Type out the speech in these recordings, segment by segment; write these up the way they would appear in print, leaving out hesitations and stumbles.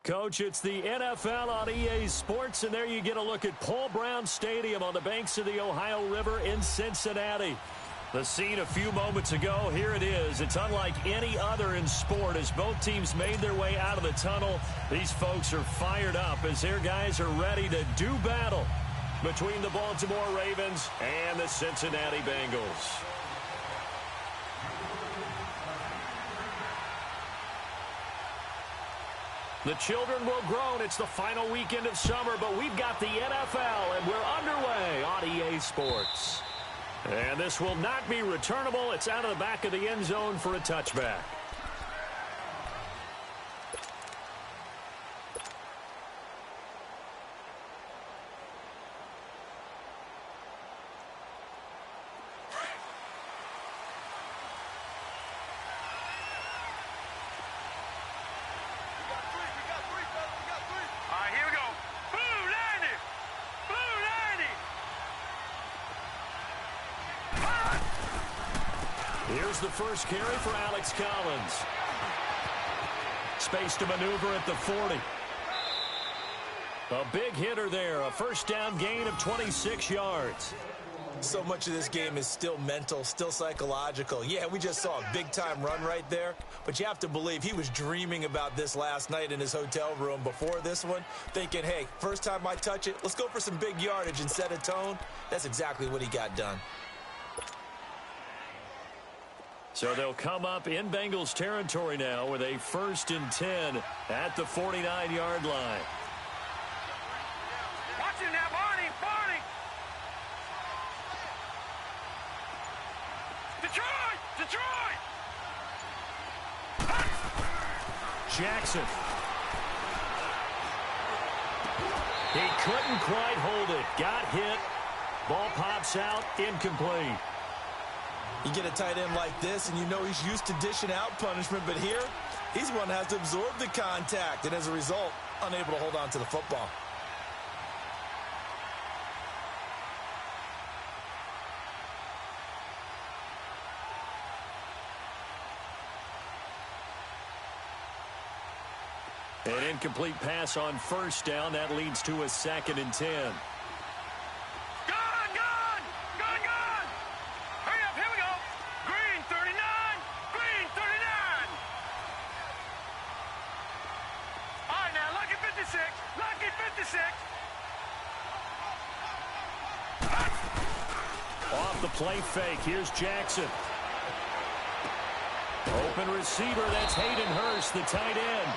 Coach, it's the NFL on EA Sports, and there you get a look at Paul Brown Stadium on the banks of the Ohio River in Cincinnati. The scene a few moments ago, here it is. It's unlike any other in sport as both teams made their way out of the tunnel. These folks are fired up as their guys are ready to do battle between the Baltimore Ravens and the Cincinnati Bengals. The children will groan. It's the final weekend of summer, but we've got the NFL, and we're underway on EA Sports. And this will not be returnable. It's out of the back of the end zone for a touchback. Here's the first carry for Alex Collins. Space to maneuver at the 40. A big hitter there. A first down gain of 26 yards. So much of this game is still mental, still psychological. Yeah, we just saw a big-time run right there, but you have to believe he was dreaming about this last night in his hotel room before this one, thinking, hey, first time I touch it, let's go for some big yardage and set a tone. That's exactly what he got done. So they'll come up in Bengals territory now with a 1st and 10 at the 49-yard line. Watch it now, Barney! Detroit! Jackson. He couldn't quite hold it. Got hit. Ball pops out. Incomplete. You get a tight end like this, and you know he's used to dishing out punishment, but here, he's one that has to absorb the contact, and as a result, unable to hold on to the football. An incomplete pass on first down. That leads to a 2nd and 10. Off the play fake, here's Jackson. Open receiver, that's Hayden Hurst, the tight end.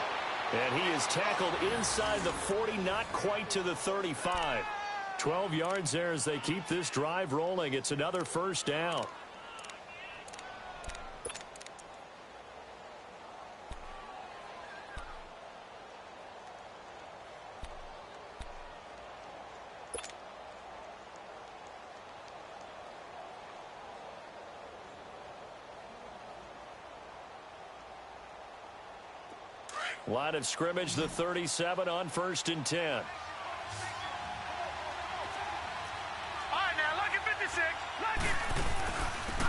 And he is tackled inside the 40, not quite to the 35. 12 yards there as they keep this drive rolling. It's another first down. Line of scrimmage, the 37 on 1st and 10. All right, now, lucky 56. Lucky.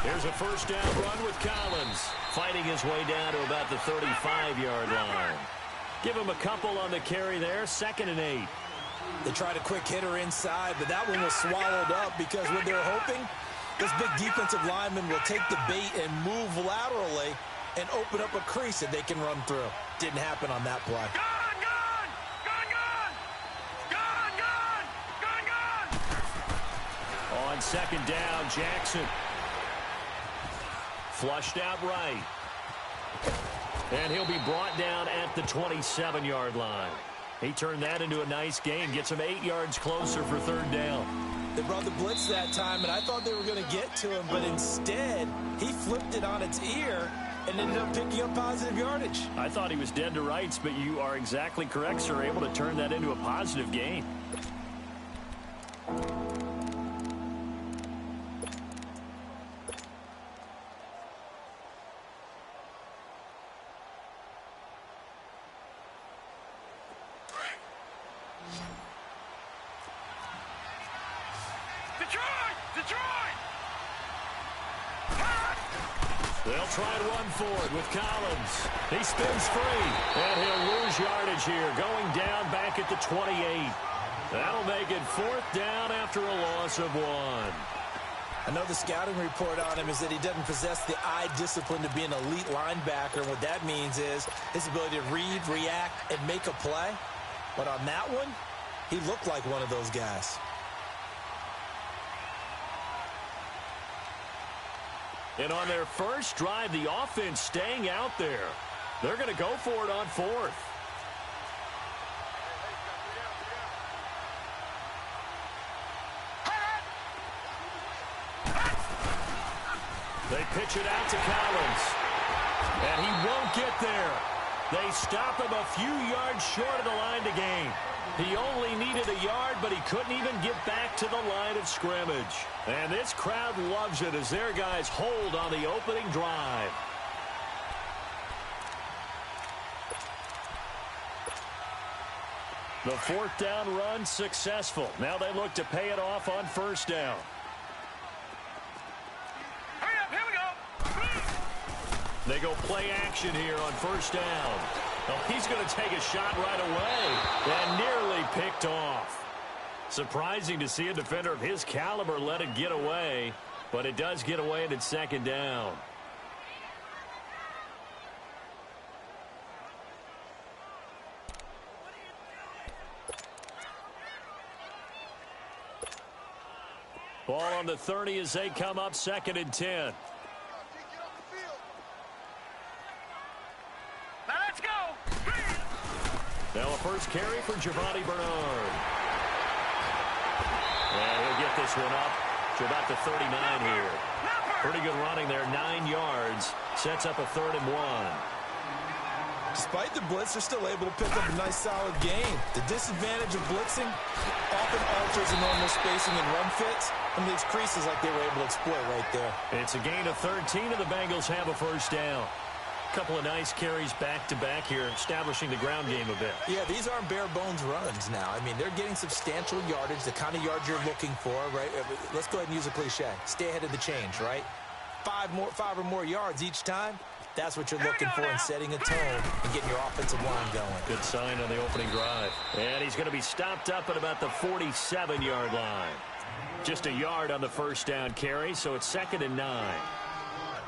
Here's a first down run with Collins. Fighting his way down to about the 35-yard line. Give him a couple on the carry there. 2nd and 8. They tried a quick hitter inside, but that one was swallowed up because what they're hoping, this big defensive lineman will take the bait and move laterally and open up a crease that they can run through. Didn't happen on that play. On 2nd down, Jackson. Flushed out right. And he'll be brought down at the 27-yard line. He turned that into a nice gain. Gets him 8 yards closer for 3rd down. They brought the blitz that time, and I thought they were going to get to him, but instead, he flipped it on its ear and ended up picking up positive yardage. I thought he was dead to rights, but you are exactly correct, sir. Able to turn that into a positive gain. They'll try and run for it with Collins. He spins free, and he'll lose yardage here, going down back at the 28. That'll make it 4th down after a loss of 1. I know the scouting report on him is that he doesn't possess the eye discipline to be an elite linebacker. And what that means is his ability to read, react, and make a play. But on that one, he looked like one of those guys. And on their first drive, the offense staying out there. They're going to go for it on 4th. They pitch it out to Collins. And he won't get there. They stop him a few yards short of the line to gain. He only needed a yard, but he couldn't even get back to the line of scrimmage. And this crowd loves it as their guys hold on the opening drive. The 4th down run successful. Now they look to pay it off on 1st down. They go play action here on 1st down. Well, he's going to take a shot right away and nearly picked off. Surprising to see a defender of his caliber let it get away, but it does get away and it's 2nd down. Ball on the 30 as they come up 2nd and 10. Now a first carry for Giovanni Bernard. And he'll get this one up to about the 39 here. Pretty good running there, 9 yards. Sets up a 3rd and 1. Despite the blitz, they're still able to pick up a nice, solid gain. The disadvantage of blitzing often alters the normal spacing and run fits and leaves creases like they were able to exploit right there. It's a gain of 13, and the Bengals have a 1st down. Couple of nice carries back-to-back here, establishing the ground game a bit. Yeah, these aren't bare-bones runs now. I mean, they're getting substantial yardage, the kind of yards you're looking for, right? Let's go ahead and use a cliche. Stay ahead of the change, right? 5 or more yards each time. That's what you're looking for in setting a tone and getting your offensive line going. Good sign on the opening drive. And he's going to be stopped up at about the 47-yard line. Just a yard on the 1st down carry, so it's 2nd and 9.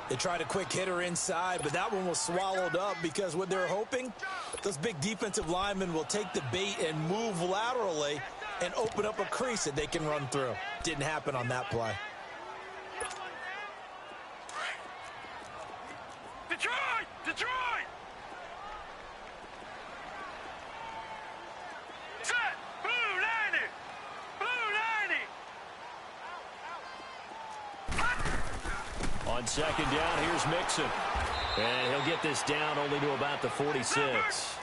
They tried a quick hitter inside, but that one was swallowed up because what they're hoping, those big defensive linemen will take the bait and move laterally and open up a crease that they can run through. Didn't happen on that play. Detroit! Detroit! Set! Blue 90! Blue 90! On 2nd down, here's Mixon. And he'll get this down only to about the 46.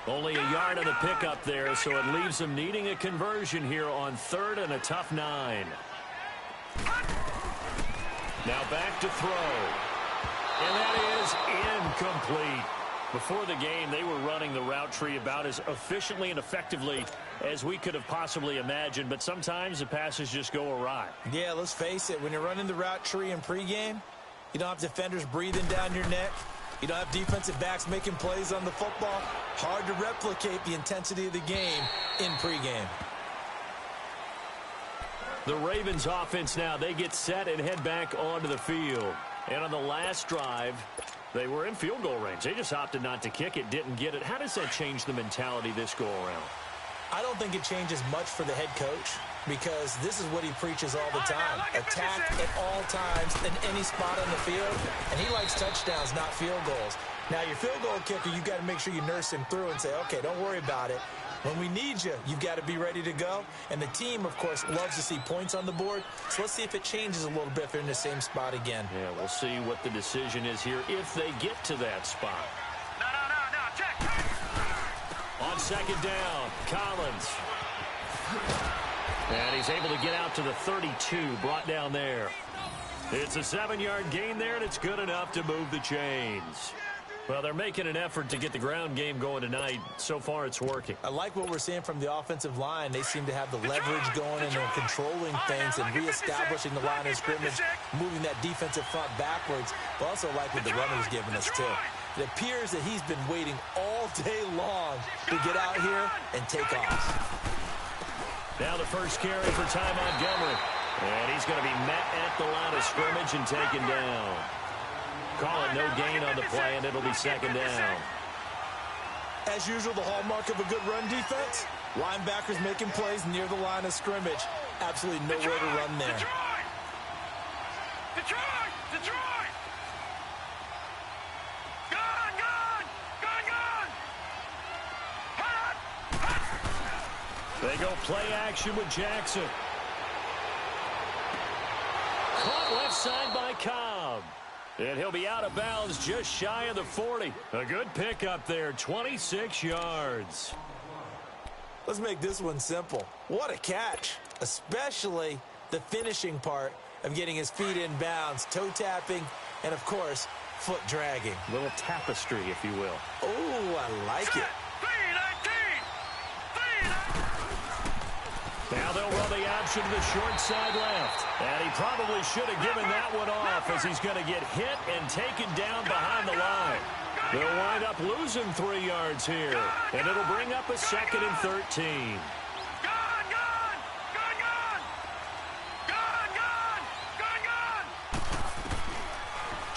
Only a yard on the pickup there, so it leaves them needing a conversion here on 3rd and a tough 9. Now back to throw. And that is incomplete. Before the game, they were running the route tree about as efficiently and effectively as we could have possibly imagined, but sometimes the passes just go awry. Yeah, let's face it. When you're running the route tree in pregame, you don't have defenders breathing down your neck. You don't have defensive backs making plays on the football. Hard to replicate the intensity of the game in pregame. The Ravens offense now, they get set and head back onto the field. And on the last drive, they were in field goal range. They just opted not to kick it, didn't get it. How does that change the mentality this go around? I don't think it changes much for the head coach because this is what he preaches all the time. Attack at all times in any spot on the field, and he likes touchdowns, not field goals. Now, your field goal kicker, you've got to make sure you nurse him through and say, okay, don't worry about it. When we need you, you've got to be ready to go. And the team, of course, loves to see points on the board. So let's see if it changes a little bit if they're in the same spot again. Yeah, we'll see what the decision is here if they get to that spot. No, check. On 2nd down, Collins. And he's able to get out to the 32, brought down there. It's a 7-yard gain there, and it's good enough to move the chains. Well, they're making an effort to get the ground game going tonight. So far, it's working. I like what we're seeing from the offensive line. They seem to have the leverage going, and they're controlling things and reestablishing the line of scrimmage, moving that defensive front backwards. But also like what the runner's giving us, too. It appears that he's been waiting all day long to get out here and take off. Now the first carry for Ty Montgomery. And he's going to be met at the line of scrimmage and taken down. Call it no gain on the play, and it'll be second down. As usual, the hallmark of a good run defense, linebackers making plays near the line of scrimmage. Absolutely nowhere to run there. Detroit! Detroit! Gone! Gone! Gone! Gone! Hot! Hot! They go play action with Jackson. Caught left side by Cobb. And he'll be out of bounds just shy of the 40. A good pickup there, 26 yards. Let's make this one simple. What a catch, especially the finishing part of getting his feet in bounds, toe tapping, and, of course, foot dragging. A little tapestry, if you will. Oh, I like it. Now they'll run the option to the short side left. And he probably should have given that one off as he's going to get hit and taken down behind the line. They'll wind up losing 3 yards here. And it'll bring up a 2nd and 13.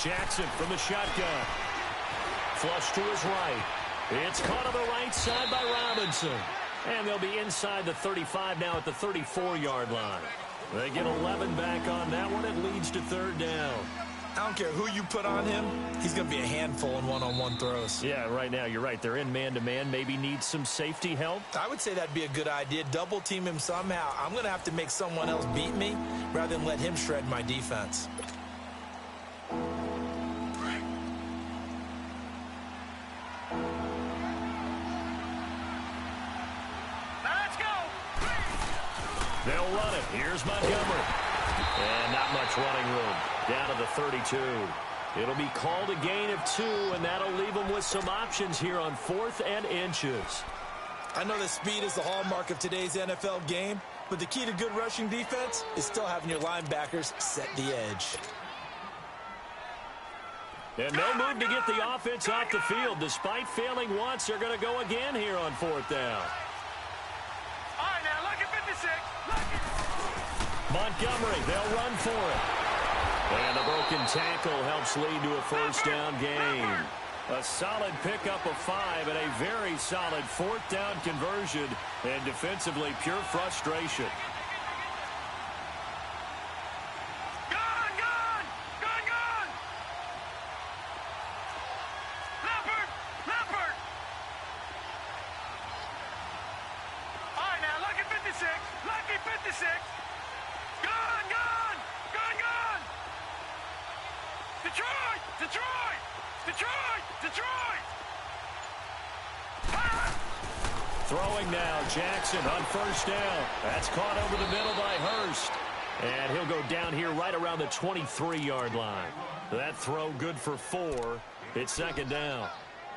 Jackson from the shotgun. Flush to his right. It's caught on the right side by Robinson. And they'll be inside the 35 now at the 34-yard line. They get 11 back on that one. It leads to 3rd down. I don't care who you put on him. He's going to be a handful in one-on-one throws. Yeah, right now, you're right. They're in man-to-man. Maybe need some safety help. I would say that'd be a good idea. Double team him somehow. I'm going to have to make someone else beat me rather than let him shred my defense. They'll run it. Here's Montgomery. And not much running room. Down to the 32. It'll be called a gain of 2, and that'll leave them with some options here on 4th and inches. I know that speed is the hallmark of today's NFL game, but the key to good rushing defense is still having your linebackers set the edge. And no move to get the offense off the field. Despite failing once, they're going to go again here on 4th down. All right, now, look at 56. Montgomery, they'll run for it. And a broken tackle helps lead to a 1st down gain. A solid pickup of 5 and a very solid 4th down conversion. And defensively, pure frustration. Gone, gone, gone, gone. Leopard, leopard. All right, now, lucky 56, lucky 56. Gone, gone, gone, gone. Detroit, Detroit, Detroit, Detroit. Throwing now, Jackson on 1st down. That's caught over the middle by Hurst. And he'll go down here right around the 23-yard line. That throw good for 4. It's 2nd down.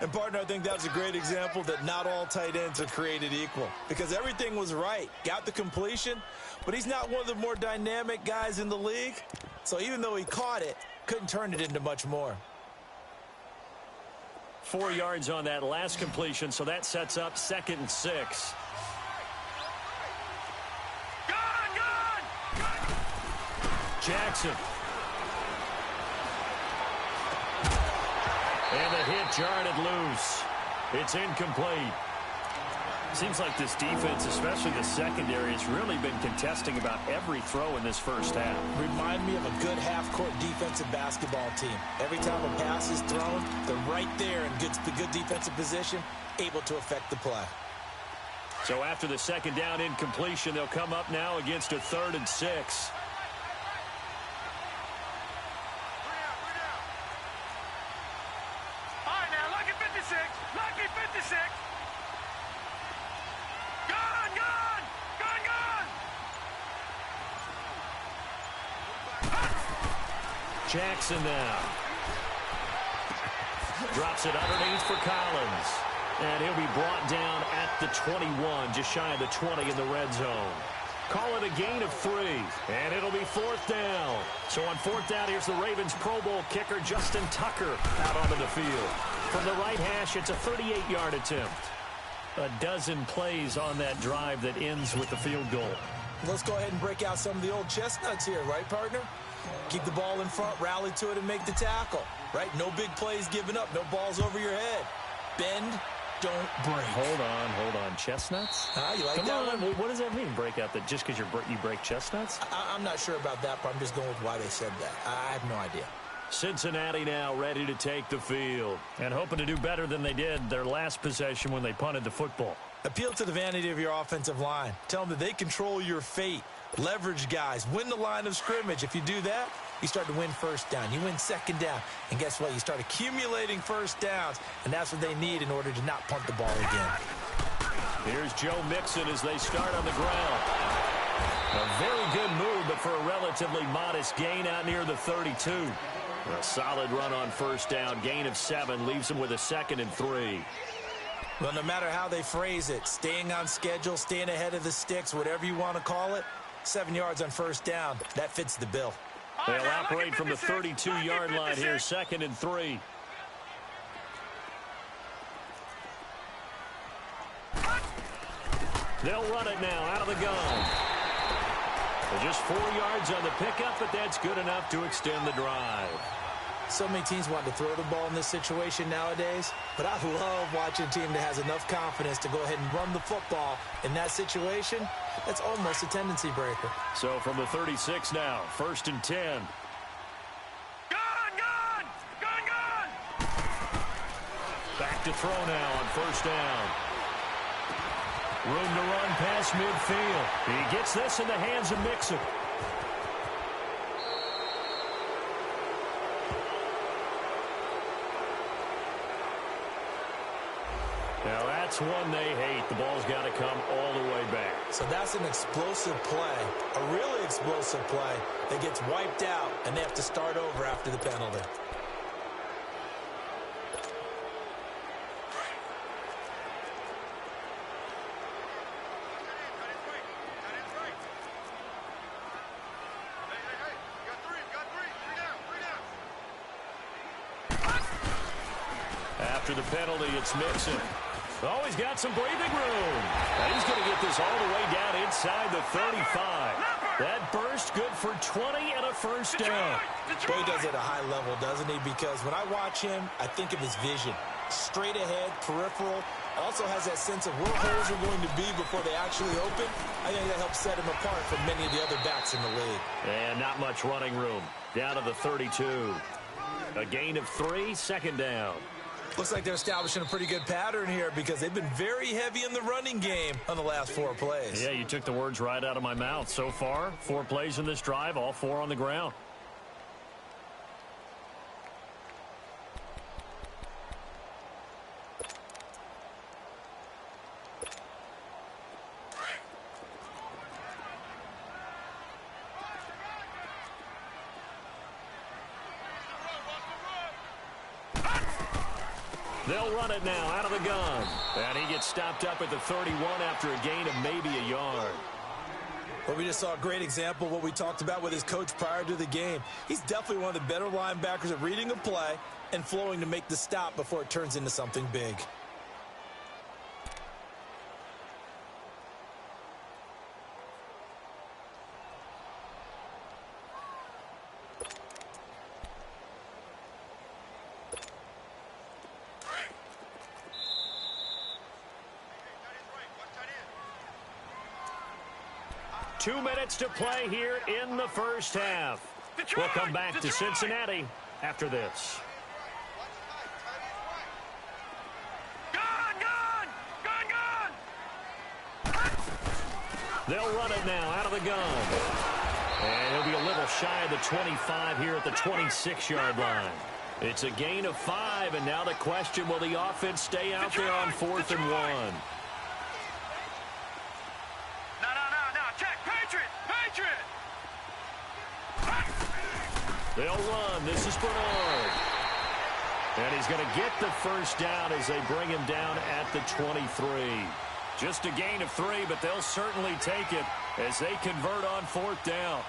And, partner, I think that's a great example that not all tight ends are created equal. Because everything was right. Got the completion, but he's not one of the more dynamic guys in the league. So even though he caught it, couldn't turn it into much more. 4 yards on that last completion, so that sets up 2nd and 6. Jackson. And the hit jarred it loose. It's incomplete. Seems like this defense, especially the secondary, has really been contesting about every throw in this first half. Remind me of a good half-court defensive basketball team. Every time a pass is thrown, they're right there in good defensive position, able to affect the play. So after the 2nd down incompletion, they'll come up now against a 3rd and 6. All right, now, lucky 56, lucky 56. Jackson now. Drops it underneath for Collins. And he'll be brought down at the 21, just shy of the 20 in the red zone. Call it a gain of 3, and it'll be 4th down. So on 4th down, here's the Ravens Pro Bowl kicker Justin Tucker out onto the field. From the right hash, it's a 38-yard attempt. A dozen plays on that drive that ends with the field goal. Let's go ahead and break out some of the old chestnuts here, right, partner? Keep the ball in front, rally to it, and make the tackle, right? No big plays given up, no balls over your head. Bend, don't break. Hold on. Chestnuts? You like Come that on. one? What does that mean, break out? That just because you break chestnuts? I'm not sure about that, but I'm just going with why they said that. I have no idea. Cincinnati now ready to take the field and hoping to do better than they did their last possession when they punted the football. Appeal to the vanity of your offensive line. Tell them that they control your fate. Leverage guys. Win the line of scrimmage. If you do that, you start to win first down. You win second down. And guess what? You start accumulating first downs, and that's what they need in order to not punt the ball again. Here's Joe Mixon as they start on the ground. A very good move, but for a relatively modest gain out near the 32. A solid run on first down. Gain of 7 leaves them with a 2nd and 3. Well, no matter how they phrase it, staying on schedule, staying ahead of the sticks, whatever you want to call it, 7 yards on first down, that fits the bill. They'll operate from the 32-yard line here, 2nd and 3. They'll run it now out of the gun. Just 4 yards on the pickup, but that's good enough to extend the drive. So many teams want to throw the ball in this situation nowadays, but I love watching a team that has enough confidence to go ahead and run the football in that situation. That's almost a tendency breaker. So from the 36 now, 1st and 10. Gone! Back to throw now on first down. Room to run past midfield. He gets this in the hands of Mixon. Now that's one they hate. The ball's got to come all the way back. So that's an explosive play, a really explosive play that gets wiped out, and they have to start over after the penalty. After the penalty, it's Mixon. Oh, he's got some breathing room. And he's going to get this all the way down inside the 35. That burst good for 20 and a first down. Boy, he does it at a high level, doesn't he? Because when I watch him, I think of his vision. Straight ahead, peripheral. Also has that sense of where holes are going to be before they actually open. I think that helps set him apart from many of the other backs in the league. And not much running room. Down to the 32. A gain of 3, 2nd down. Looks like they're establishing a pretty good pattern here because they've been very heavy in the running game on the last 4 plays. Yeah, you took the words right out of my mouth. So far, 4 plays in this drive, all 4 on the ground. They'll run it now out of the gun. And he gets stopped up at the 31 after a gain of maybe a yard. Well, we just saw a great example of what we talked about with his coach prior to the game. He's definitely one of the better linebackers at reading a play and flowing to make the stop before it turns into something big. Two minutes to play here in the first half. We'll come back to Cincinnati after this. They'll run it now out of the gun. And he'll be a little shy of the 25 here at the 26-yard line. It's a gain of 5, and now the question, will the offense stay out there on 4th and 1? They'll run. This is Bernard. And he's going to get the first down as they bring him down at the 23. Just a gain of 3, but they'll certainly take it as they convert on 4th down.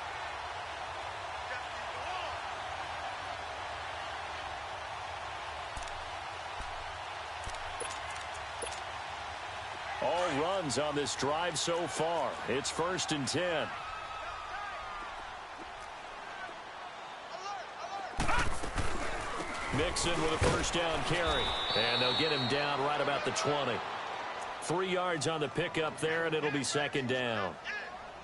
All runs on this drive so far. It's 1st and 10. Mixon with a first down carry. And they'll get him down right about the 20. 3 yards on the pickup there, and it'll be 2nd down.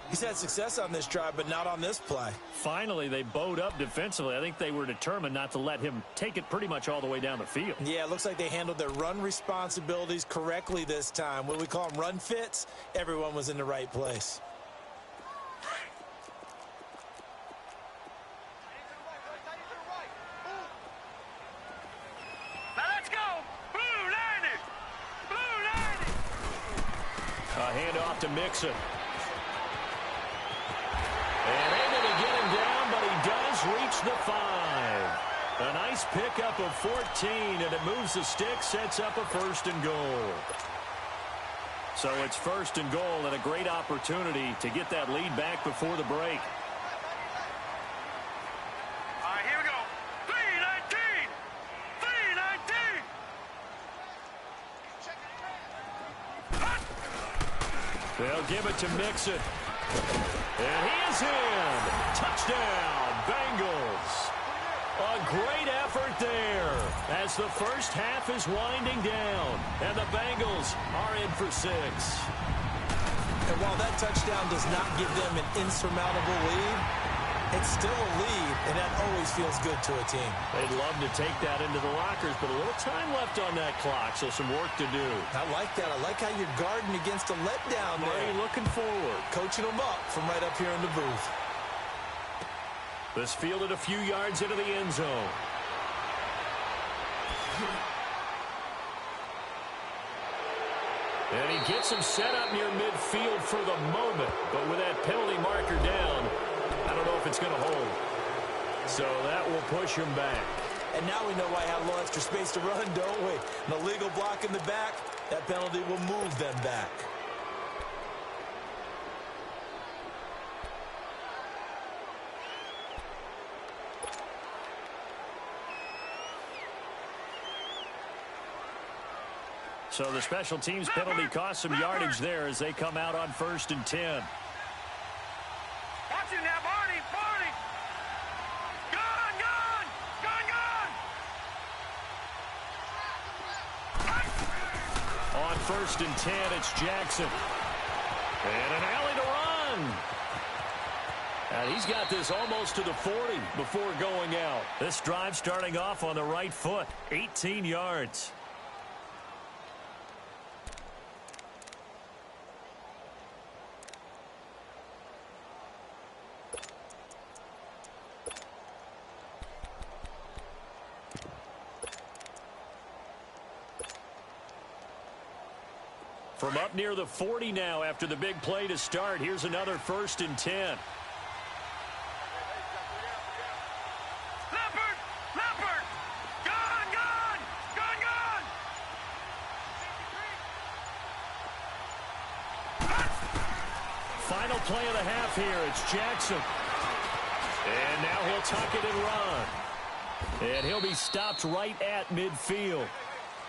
He's had success on this drive, but not on this play. Finally, they bowed up defensively. I think they were determined not to let him take it pretty much all the way down the field. Yeah, it looks like they handled their run responsibilities correctly this time. What we call them run fits, everyone was in the right place. Now let's go. Blue line it. Blue line it. A handoff to Mixon. And able to get him down, but he does reach the 5. A nice pickup of 14, and it moves the stick, sets up a 1st and goal. So it's 1st and goal, and a great opportunity to get that lead back before the break. All right, here we go. 319. 319. They'll give it to Mixon. And he is in. Touchdown, Bengals. A great effort there as the first half is winding down. And the Bengals are in for 6. And while that touchdown does not give them an insurmountable lead, it's still a lead, and that always feels good to a team. They'd love to take that into the lockers, but a little time left on that clock, so some work to do. I like that. I like how you're guarding against a letdown there. Already looking forward. Coaching them up from right up here in the booth. This fielded a few yards into the end zone. And he gets him set up near midfield for the moment, but with that penalty marker down, I don't know if it's going to hold. So that will push him back. And now we know why I have a little extra space to run, don't we? An illegal block in the back, that penalty will move them back. So the special teams penalty cost some yardage there as they come out on 1st and 10. Watch it now, Barney. Barney. Gone, gone. Gone, gone. On 1st and 10, it's Jackson. And an alley to run. And he's got this almost to the 40 before going out. This drive starting off on the right foot. 18 yards. From up near the 40 now after the big play to start. Here's another 1st and 10. Leopard. Leopard. Gone, gone. Gone, gone. Final play of the half here. It's Jackson. And now he'll tuck it and run. And he'll be stopped right at midfield.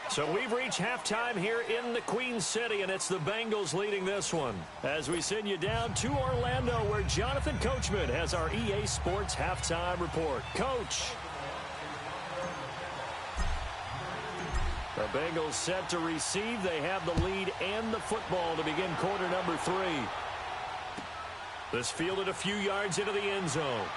So we've reached halftime here in the Queen City, and it's the Bengals leading this one. As we send you down to Orlando, where Jonathan Coachman has our EA Sports halftime report. Coach. The Bengals set to receive. They have the lead and the football to begin quarter number 3. This fielded a few yards into the end zone.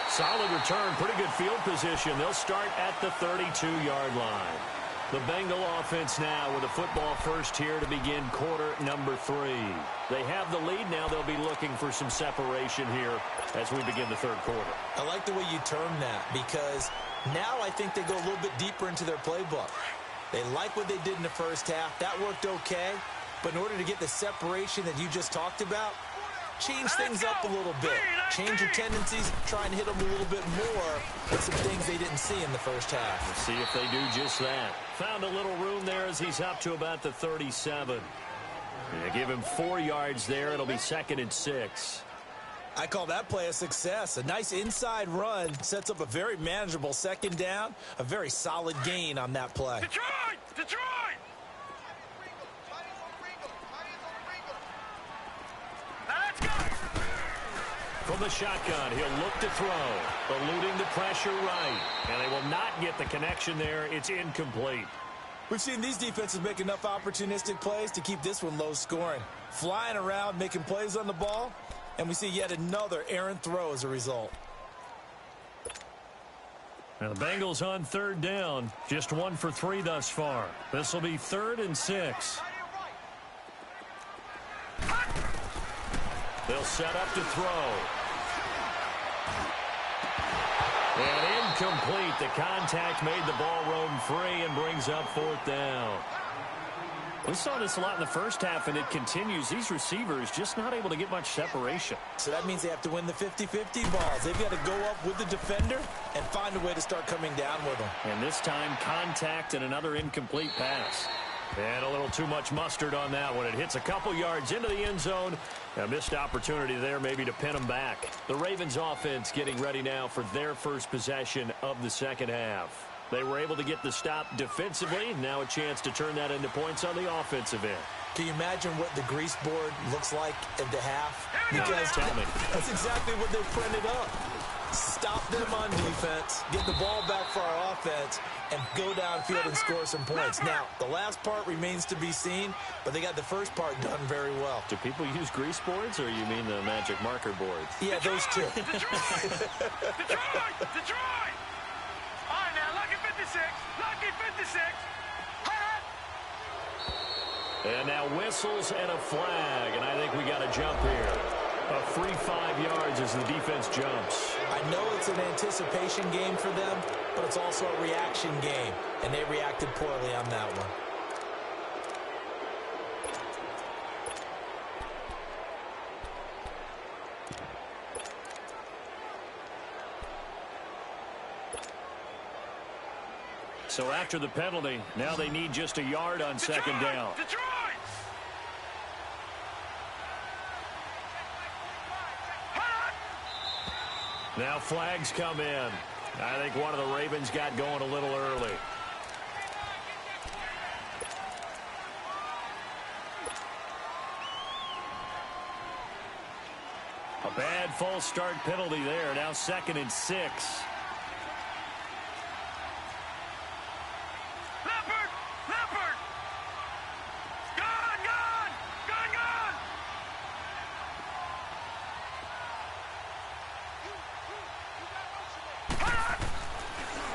Solid return, pretty good field position. They'll start at the 32-yard line. The Bengal offense now with a football first here to begin quarter number 3. They have the lead now. They'll be looking for some separation here as we begin the third quarter. I like the way you term that because now I think they go a little bit deeper into their playbook. They like what they did in the first half. That worked okay. But in order to get the separation that you just talked about, change things up a little bit. Change your tendencies, try and hit them a little bit more with some things they didn't see in the first half. Let's see if they do just that. Found a little room there as he's up to about the 37. They give him 4 yards there. It'll be 2nd and 6. I call that play a success. A nice inside run sets up a very manageable 2nd down. A very solid gain on that play. Detroit! Detroit! Now let's go! From the shotgun, he'll look to throw. Eluding the pressure right. And they will not get the connection there. It's incomplete. We've seen these defenses make enough opportunistic plays to keep this one low scoring. Flying around, making plays on the ball, and we see yet another errant throw as a result. Now the Bengals on 3rd down. Just 1 for 3 thus far. This will be 3rd and 6. They'll set up to throw. And incomplete. The contact made the ball roam free and brings up 4th down. We saw this a lot in the first half, and it continues. These receivers just not able to get much separation. So that means they have to win the 50-50 balls. They've got to go up with the defender and find a way to start coming down with them. And this time, contact and another incomplete pass. And a little too much mustard on that one. It hits a couple yards into the end zone. A missed opportunity there maybe to pin them back. The Ravens offense getting ready now for their first possession of the 2nd half. They were able to get the stop defensively. Now a chance to turn that into points on the offensive end. Can you imagine what the grease board looks like at the half? Because Tell me. that's exactly what they printed up. Stop them on defense, get the ball back for our offense, and go downfield and score some points. Now, the last part remains to be seen, but they got the first part done very well. Do people use grease boards, or you mean the magic marker boards? Yeah, those two. Detroit! Detroit! Detroit! All right, now, lucky 56. Lucky 56. And now whistles and a flag, and I think we got a jump here. A free 5 yards as the defense jumps. I know it's an anticipation game for them, but it's also a reaction game, and they reacted poorly on that one. So after the penalty, now they need just a yard on 2nd down. Detroit! Now flags come in. I think one of the Ravens got going a little early. A bad false start penalty there. Now 2nd and 6. Leopard! Leopard! Gone! Gone! Gone! Gone!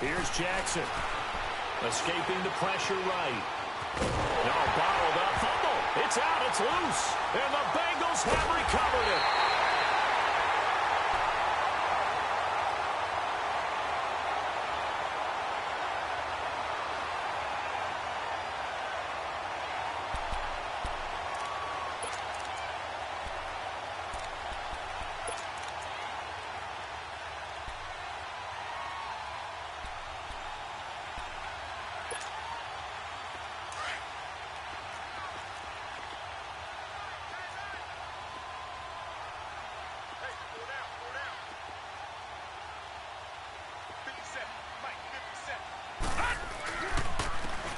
Here's Jackson. Escaping the pressure right. No, bottled up. Fumble. It's out. It's loose. And the Bengals have recovered it.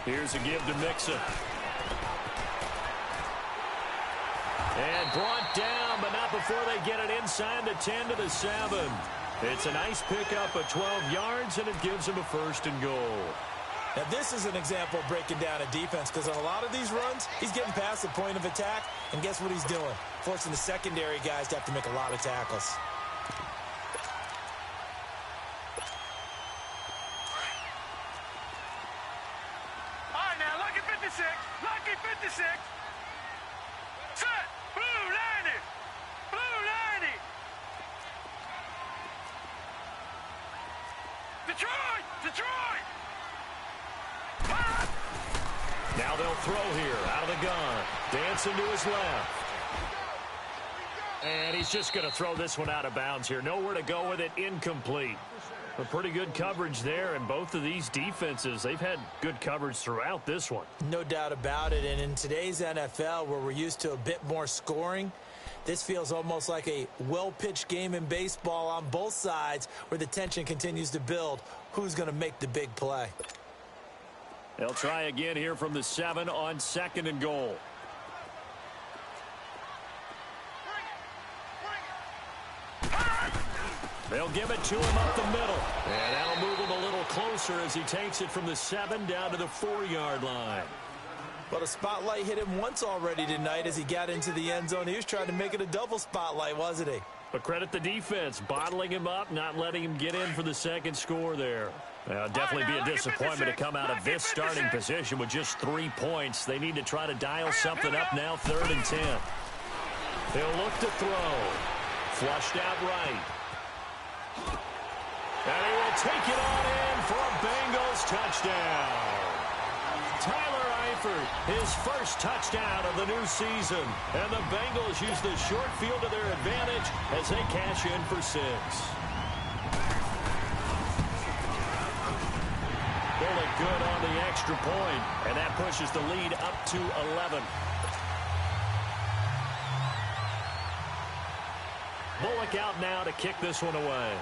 Here's a give to Mixon. And brought down, but not before they get it inside the 10 to the 7. It's a nice pickup of 12 yards, and it gives them a 1st and goal. Now, this is an example of breaking down a defense, because on a lot of these runs, he's getting past the point of attack, and guess what he's doing? Forcing the secondary guys to have to make a lot of tackles. Lucky 56. Set. Blue 90. Blue 90. Detroit. Detroit. Now they'll throw here out of the gun. Dancing to his left. And he's just going to throw this one out of bounds here. Nowhere to go with it. Incomplete. A pretty good coverage there, and both of these defenses, they've had good coverage throughout this one. No doubt about it, and in today's NFL, where we're used to a bit more scoring, this feels almost like a well-pitched game in baseball on both sides where the tension continues to build. Who's going to make the big play? They'll try again here from the 7 on 2nd and goal. They'll give it to him up the middle. And that'll move him a little closer as he takes it from the 7 down to the 4-yard line. Well, the spotlight hit him once already tonight as he got into the end zone. He was trying to make it a double spotlight, wasn't he? But credit the defense, bottling him up, not letting him get in for the second score there. Definitely be a disappointment to come out of this starting position with just 3 points. They need to try to dial something up now, 3rd and 10. They'll look to throw. Flushed out right. And he will take it on in for a Bengals touchdown. Tyler Eifert, his first touchdown of the new season. And the Bengals use the short field to their advantage as they cash in for 6. Bullock good on the extra point, and that pushes the lead up to 11. Bullock out now to kick this one away.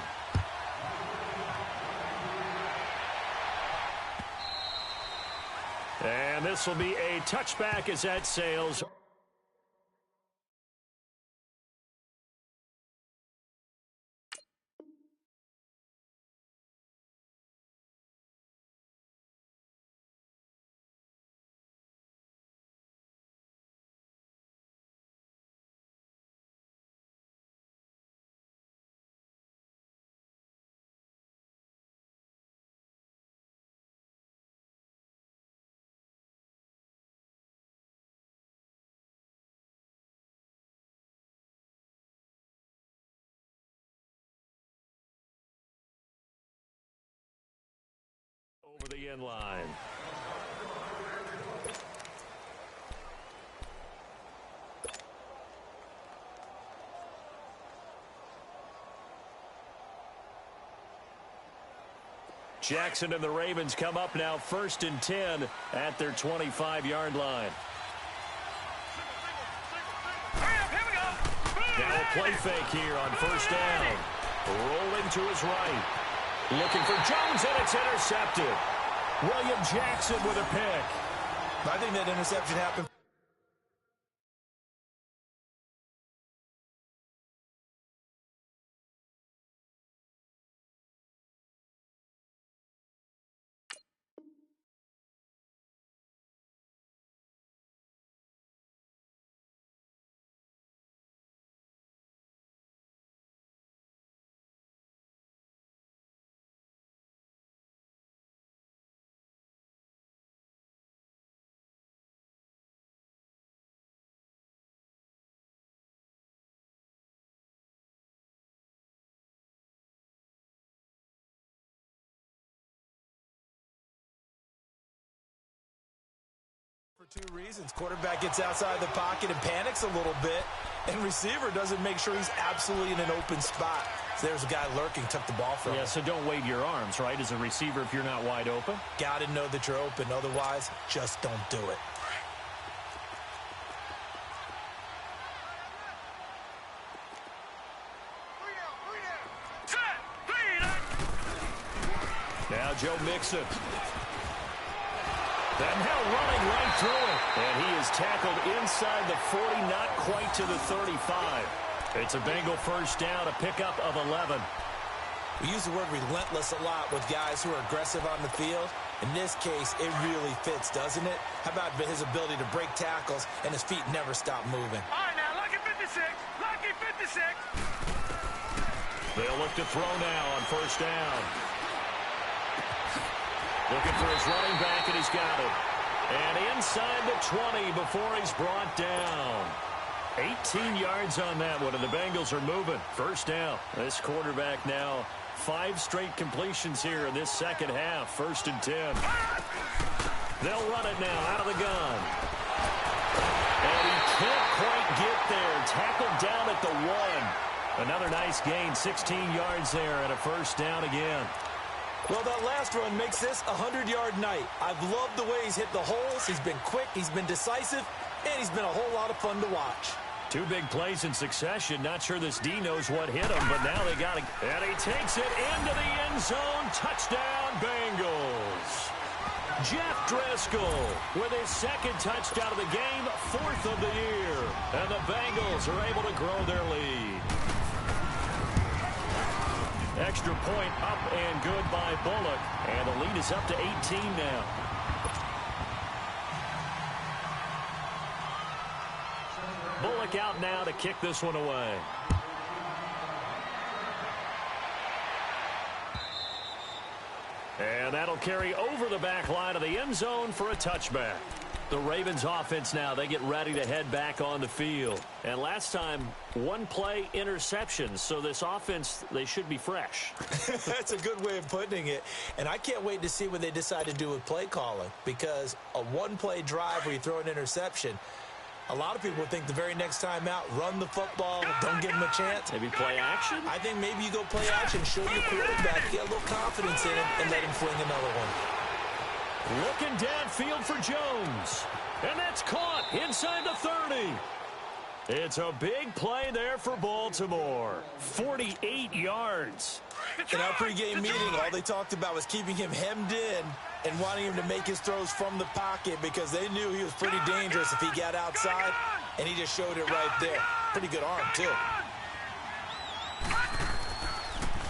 And this will be a touchback as that sails. Over the end line. Jackson and the Ravens come up now 1st and 10 at their 25-yard line. Now a play fake here on 1st down. Rolling to his right. Looking for Jones, and it's intercepted. William Jackson with a pick. I think that interception happened. For 2 reasons. Quarterback gets outside the pocket and panics a little bit, and receiver doesn't make sure he's absolutely in an open spot. So there's a guy lurking, took the ball from him. Yeah, so don't wave your arms, right, as a receiver if you're not wide open. Got to know that you're open. Otherwise, just don't do it. Now Joe Mixon. And now running right through it. And he is tackled inside the 40, not quite to the 35. It's a Bengal 1st down, a pickup of 11. We use the word relentless a lot with guys who are aggressive on the field. In this case, it really fits, doesn't it? How about his ability to break tackles and his feet never stop moving? All right, now, lucky 56. Lucky 56. They'll look to throw now on 1st down. Looking for his running back, and he's got it. And inside the 20 before he's brought down. 18 yards on that one, and the Bengals are moving. 1st down. This quarterback now 5 straight completions here in this second half. 1st and 10. They'll run it now out of the gun. And he can't quite get there, tackled down at the 1. Another nice gain, 16 yards there, and a first down again. Well, that last run makes this a 100-yard night. I've loved the way he's hit the holes. He's been quick, he's been decisive, and he's been a whole lot of fun to watch. 2 big plays in succession. Not sure this D knows what hit him, but now they got it. And he takes it into the end zone. Touchdown, Bengals. Jeff Driscoll with his second touchdown of the game, 4th of the year. And the Bengals are able to grow their lead. Extra point up and good by Bullock. And the lead is up to 18 now. Bullock out now to kick this one away. And that'll carry over the back line of the end zone for a touchback. The Ravens offense now, they get ready to head back on the field. And last time, 1 play interception. So this offense, they should be fresh. That's a good way of putting it. And I can't wait to see what they decide to do with play calling. Because a 1-play drive where you throw an interception, a lot of people think the very next time out, run the football, don't give him a chance. Maybe play action? I think maybe you go play action, show your quarterback, get a little confidence in him, and let him fling another one. Looking downfield for Jones. And that's caught inside the 30. It's a big play there for Baltimore. 48 yards. In our pregame meeting, all they talked about was keeping him hemmed in and wanting him to make his throws from the pocket because they knew he was pretty dangerous if he got outside, and he just showed it right there. Pretty good arm, too.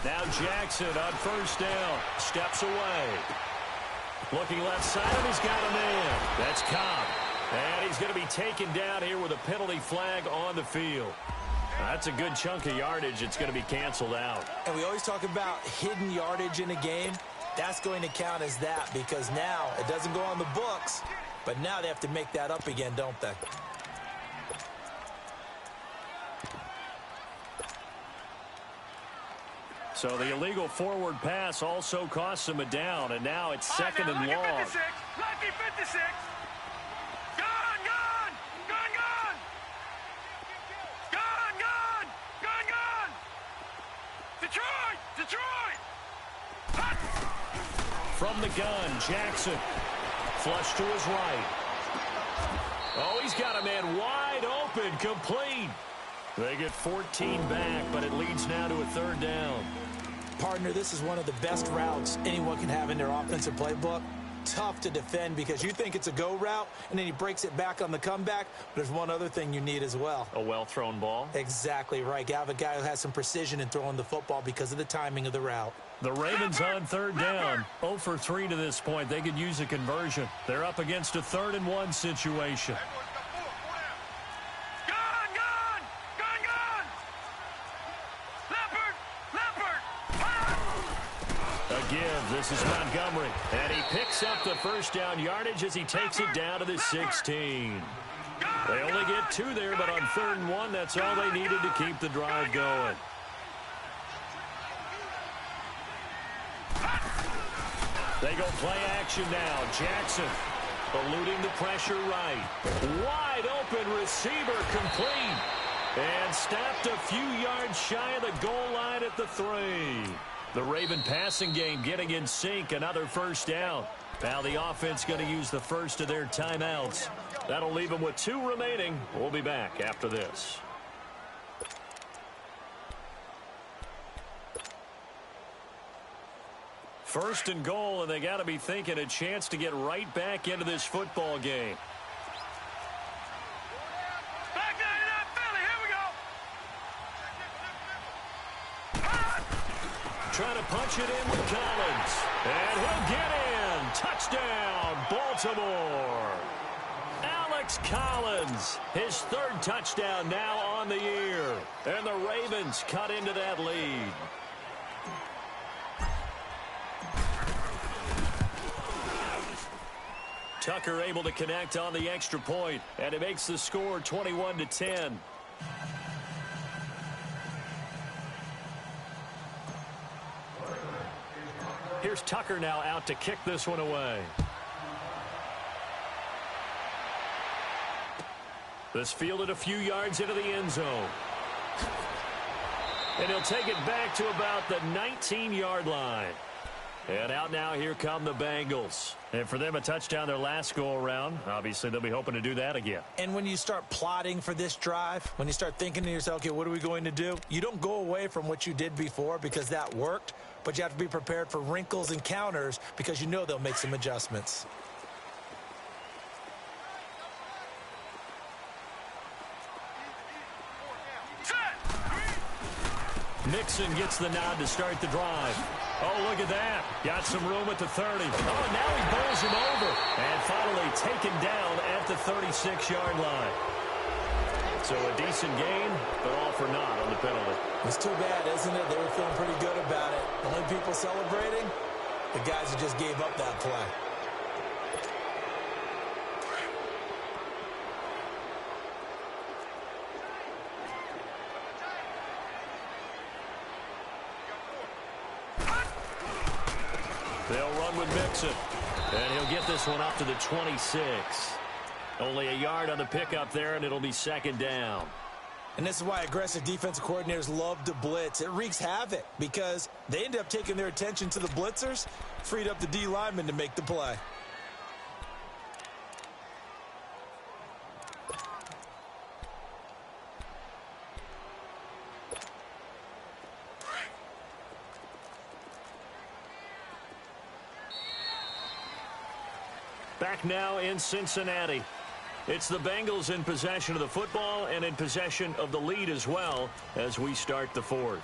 Now Jackson on first down. Steps away. Looking left side, and he's got a man. That's Cobb. And he's going to be taken down here with a penalty flag on the field. That's a good chunk of yardage. It's going to be canceled out. And we always talk about hidden yardage in a game. That's going to count as that because now it doesn't go on the books, but now they have to make that up again, don't they? So the illegal forward pass also costs him a down, and now it's 2nd and long. Lucky 56. Lucky 56. Gone, gone. Gone, gone. Gone, gone. Gone, gone. Detroit. Detroit. Hot. From the gun, Jackson. Flush to his right. Oh, he's got a man wide open, complete. They get 14 back, but it leads now to a 3rd down. Partner, this is one of the best routes anyone can have in their offensive playbook. Tough to defend because you think it's a go route, and then he breaks it back on the comeback. But there's one other thing you need as well. A well-thrown ball? Exactly right. You have a guy who has some precision in throwing the football because of the timing of the route. The Ravens on 3rd down. 0 for 3 to this point. They could use a conversion. They're up against a 3rd and 1 situation. This is Montgomery, and he picks up the first down yardage as he takes it down to the 16. They only get 2 there, but on 3rd and 1, that's all they needed to keep the drive going. They go play action now. Jackson eluding the pressure right. Wide open receiver complete. And stopped a few yards shy of the goal line at the 3. The Raven passing game getting in sync. Another first down. Now the offense going to use the first of their timeouts. That'll leave them with 2 remaining. We'll be back after this. First and goal, and they got to be thinking a chance to get right back into this football game. Back down to that Philly. Here we go. Trying to punch it in with Collins. And he'll get in. Touchdown, Baltimore. Alex Collins, his 3rd touchdown now on the year. And the Ravens cut into that lead. Tucker able to connect on the extra point, and it makes the score 21-10. Here's Tucker now out to kick this one away. This fielded a few yards into the end zone. And he'll take it back to about the 19-yard line. And out now, here come the Bengals. And for them, a touchdown their last go-around. Obviously, they'll be hoping to do that again. And when you start plotting for this drive, when you start thinking to yourself, okay, what are we going to do? You don't go away from what you did before because that worked, but you have to be prepared for wrinkles and counters because you know they'll make some adjustments. Nixon gets the nod to start the drive. Oh, look at that. Got some room at the 30. Oh, now he bowls him over. And finally taken down at the 36-yard line. So a decent gain, but all for naught on the penalty. It's too bad, isn't it? They were feeling pretty good about it. The only people celebrating, the guys who just gave up that play. They'll run with Mixon. And he'll get this one up to the 26. Only a yard on the pickup there, and it'll be second down. And this is why aggressive defensive coordinators love to blitz. It wreaks havoc because they end up taking their attention to the blitzers, freed up the D lineman to make the play. Back now in Cincinnati. It's the Bengals in possession of the football and in possession of the lead as well as we start the fourth.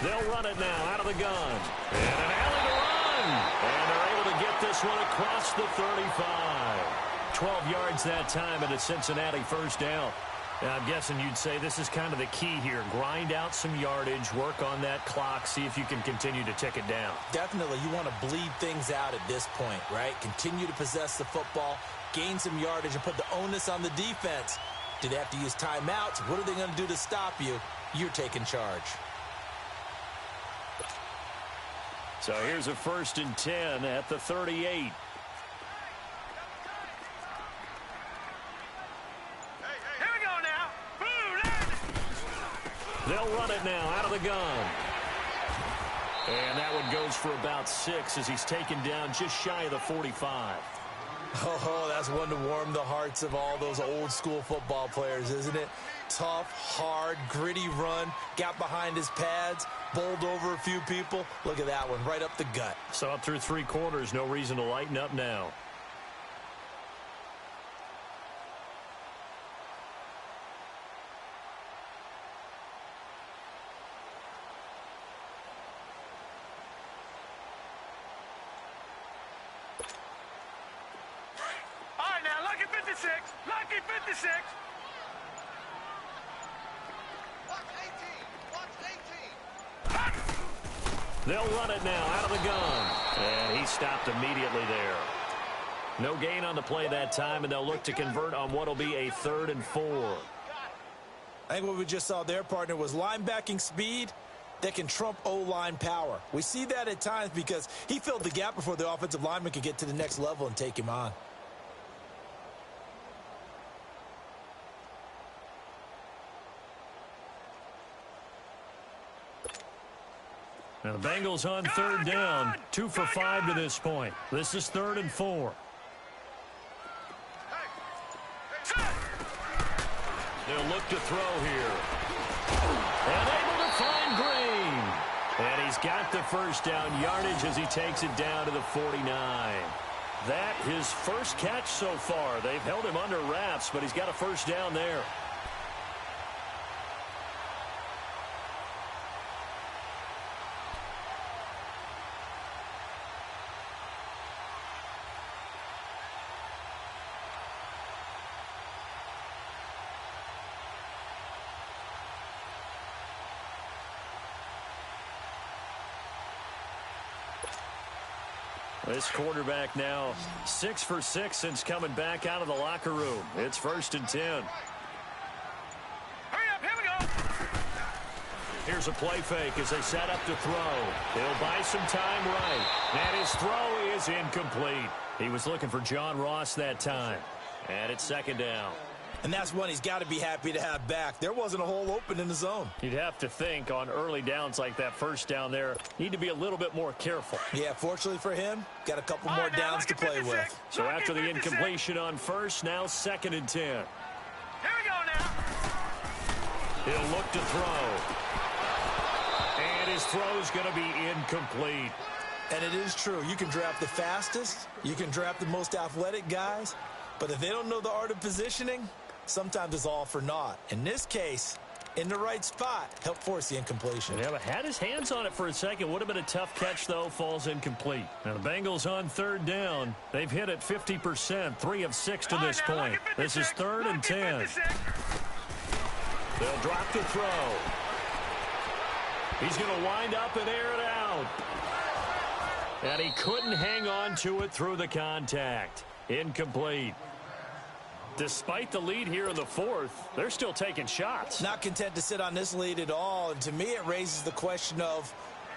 They'll run it now out of the gun. And an alley to run. And they're able to get this one across the 35. 12 yards that time and a Cincinnati first down. Now, I'm guessing you'd say this is kind of the key here. Grind out some yardage, work on that clock, see if you can continue to tick it down. Definitely. You want to bleed things out at this point, right? Continue to possess the football, gain some yardage, and put the onus on the defense. Do they have to use timeouts? What are they going to do to stop you? You're taking charge. So here's a 1st and 10 at the 38. Here we go now. They'll run it now out of the gun. And that one goes for about 6 as he's taken down just shy of the 45. Oh, that's one to warm the hearts of all those old school football players, isn't it? Tough, hard, gritty run, got behind his pads, bowled over a few people. Look at that one, right up the gut. Saw it through 3 quarters, no reason to lighten up now. All right, now, lucky 56. Lucky 56. They'll run it now out of the gun. And he stopped immediately there. No gain on the play that time, and they'll look to convert on what will be a 3rd and 4. I think what we just saw there, partner, was linebacking speed that can trump O-line power. We see that at times because he filled the gap before the offensive lineman could get to the next level and take him on. Now the Bengals on 3rd down, 2 for 5 to this point. This is 3rd and 4. They'll look to throw here. And able to find Green. And he's got the first down yardage as he takes it down to the 49. That his first catch so far. They've held him under wraps, but he's got a first down there. This quarterback now 6 for 6 since coming back out of the locker room. It's 1st and 10. Here's a play fake as they set up to throw. They'll buy some time right. And his throw is incomplete. He was looking for John Ross that time. And it's second down. And that's one he's got to be happy to have back. There wasn't a hole open in the zone. You'd have to think on early downs like that first down there, need to be a little bit more careful. Yeah, fortunately for him, got a couple more downs to play with. So after the incompletion on first, now second and 10. Here we go now. He'll look to throw. And his throw's going to be incomplete. And it is true. You can draft the fastest. You can draft the most athletic guys. But if they don't know the art of positioning, sometimes it's all for naught. In this case, in the right spot, helped force the incompletion. Yeah, but had his hands on it for a second. Would have been a tough catch, though. Falls incomplete. Now, the Bengals on third down. They've hit it 50%, 3 of 6 to this point. This is third and 10. They'll drop the throw. He's going to wind up and air it out. And he couldn't hang on to it through the contact. Incomplete. Despite the lead here in the fourth, they're still taking shots. Not content to sit on this lead at all. And to me, it raises the question of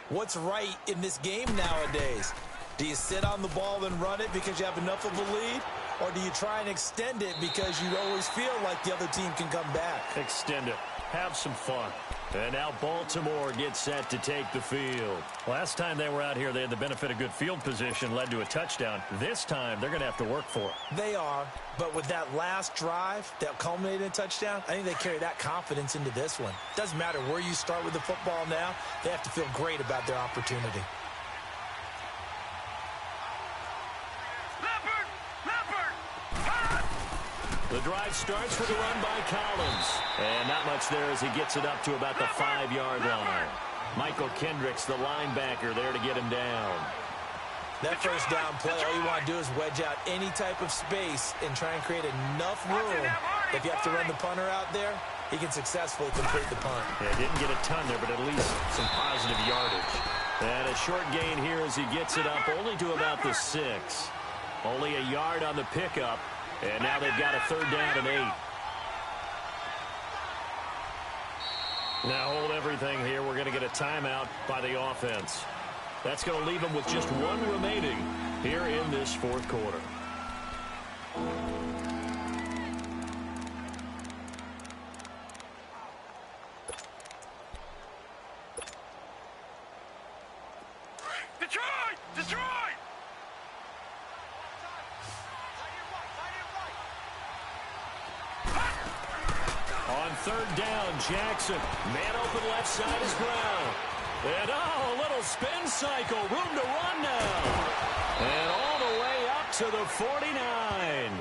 what's right in this game nowadays. Do you sit on the ball and run it because you have enough of a lead? Or do you try and extend it because you always feel like the other team can come back? Extend it. Have some fun. And now Baltimore gets set to take the field. Last time they were out here, they had the benefit of good field position, led to a touchdown. This time, they're going to have to work for it. They are, but with that last drive that culminated in a touchdown, I think they carry that confidence into this one. Doesn't matter where you start with the football now, they have to feel great about their opportunity. The drive starts with a run by Collins. And not much there as he gets it up to about the 5-yard line. Michael Kendricks, the linebacker, there to get him down. That first down play, all you want to do is wedge out any type of space and try and create enough room. If you have to run the punter out there, he can successfully complete the punt. Yeah, didn't get a ton there, but at least some positive yardage. And a short gain here as he gets it up only to about the 6. Only a yard on the pickup. And now they've got a third down and 8. Now hold everything here. We're going to get a timeout by the offense. That's going to leave them with just one remaining here in this fourth quarter. Detroit! Detroit! On third down, Jackson. Man open left side is Brown. And a little spin cycle. Room to run now. And all the way up to the 49.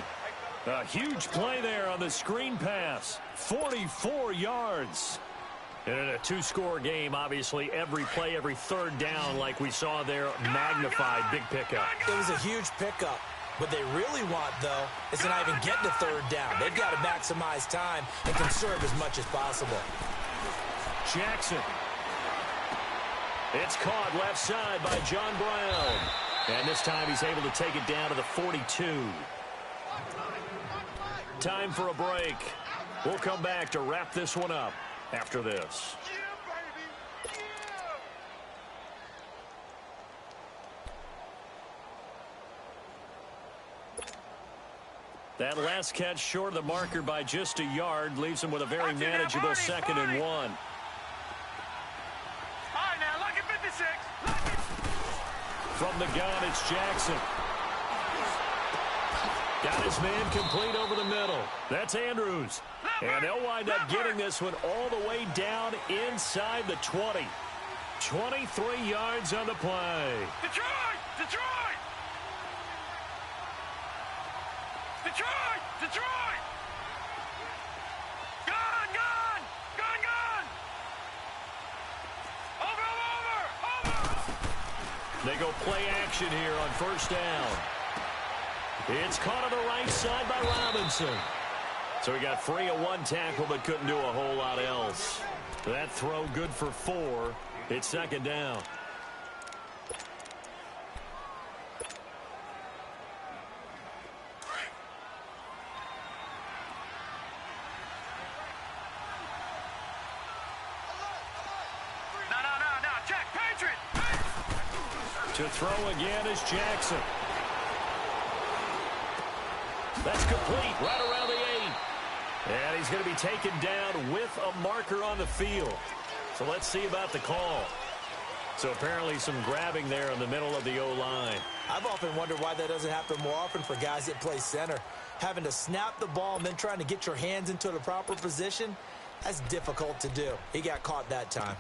A huge play there on the screen pass. 44 yards. And in a two-score game, obviously, every play, every third down, like we saw there, magnified, big pickup. It was a huge pickup. What they really want, though, is to not even get to third down. They've got to maximize time and conserve as much as possible. Jackson. It's caught left side by John Brown. And this time he's able to take it down to the 42. Time for a break. We'll come back to wrap this one up after this. That last catch short of the marker by just a yard leaves him with a very manageable second and 1. All right, now, look at 56. From the gun, it's Jackson. Got his man complete over the middle. That's Andrews. And they'll wind up getting this one all the way down inside the 20. 23 yards on the play. Detroit! Detroit! Detroit! Detroit! Gone! Gone! Gone! Gone! Over! They go play action here on first down. It's caught on the right side by Robinson. So he got free of one tackle but couldn't do a whole lot else. That throw good for 4. It's second down. To throw again is Jackson. That's complete right around the 8. And he's going to be taken down with a marker on the field. So let's see about the call. So apparently some grabbing there in the middle of the O-line. I've often wondered why that doesn't happen more often for guys that play center. Having to snap the ball and then trying to get your hands into the proper position, that's difficult to do. He got caught that time.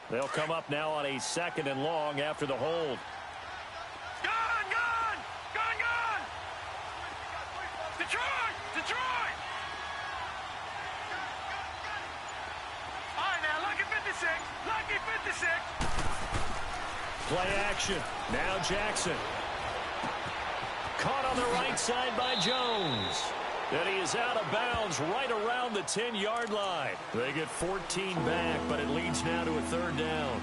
They'll come up now on a 2nd and long after the hold. Gone, gone! Gone, gone! Detroit! Detroit! All right, now, lucky 56. Lucky 56. Play action. Now Jackson. Caught on the right side by Jones. And he is out of bounds right around the 10-yard line. They get 14 back, but it leads now to a 3rd down.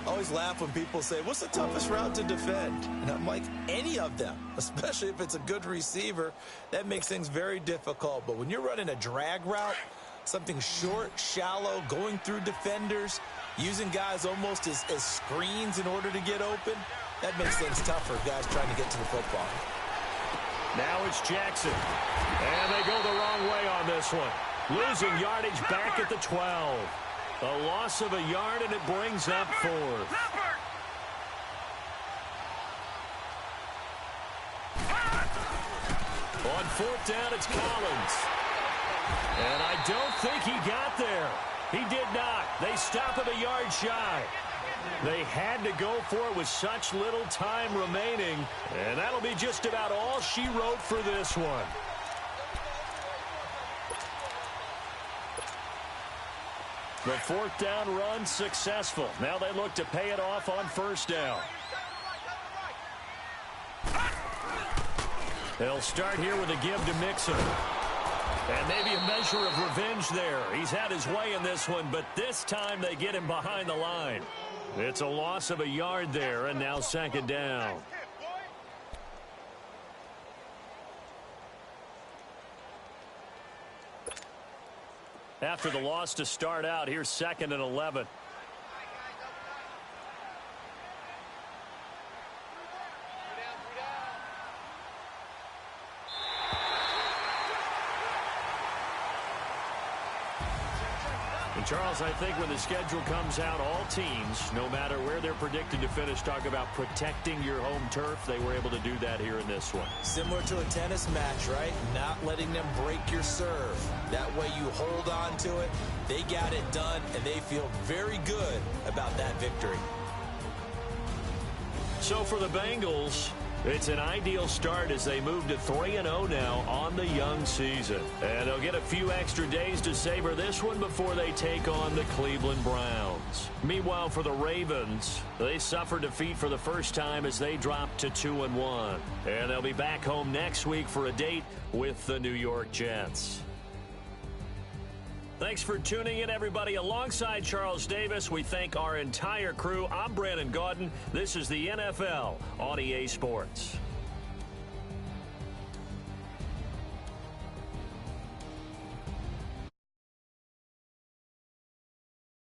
I always laugh when people say, what's the toughest route to defend? And I'm like, any of them, especially if it's a good receiver. That makes things very difficult. But when you're running a drag route, something short, shallow, going through defenders, using guys almost as screens in order to get open, that makes things tougher, guys trying to get to the football. Now it's Jackson. And they go the wrong way on this one. Losing yardage back at the 12. A loss of a yard, and it brings up 4th. On 4th down, it's Collins. And I don't think he got there. He did not. They stop him a yard shy. They had to go for it with such little time remaining. And that'll be just about all she wrote for this one. The 4th down run successful. Now they look to pay it off on 1st down. They'll start here with a give to Mixon. And maybe a measure of revenge there. He's had his way in this one, but this time they get him behind the line. It's a loss of a yard there, and now 2nd down. After the loss to start out, here's 2nd and 11. And Charles, I think when the schedule comes out, all teams, no matter where they're predicted to finish, talk about protecting your home turf. They were able to do that here in this one. Similar to a tennis match, right? Not letting them break your serve. That way you hold on to it. They got it done, and they feel very good about that victory. So for the Bengals, it's an ideal start as they move to 3-0 now on the young season. And they'll get a few extra days to savor this one before they take on the Cleveland Browns. Meanwhile, for the Ravens, they suffered defeat for the first time as they dropped to 2-1. And they'll be back home next week for a date with the New York Jets. Thanks for tuning in, everybody. Alongside Charles Davis, we thank our entire crew. I'm Brandon Gaudin. This is the NFL on EA Sports.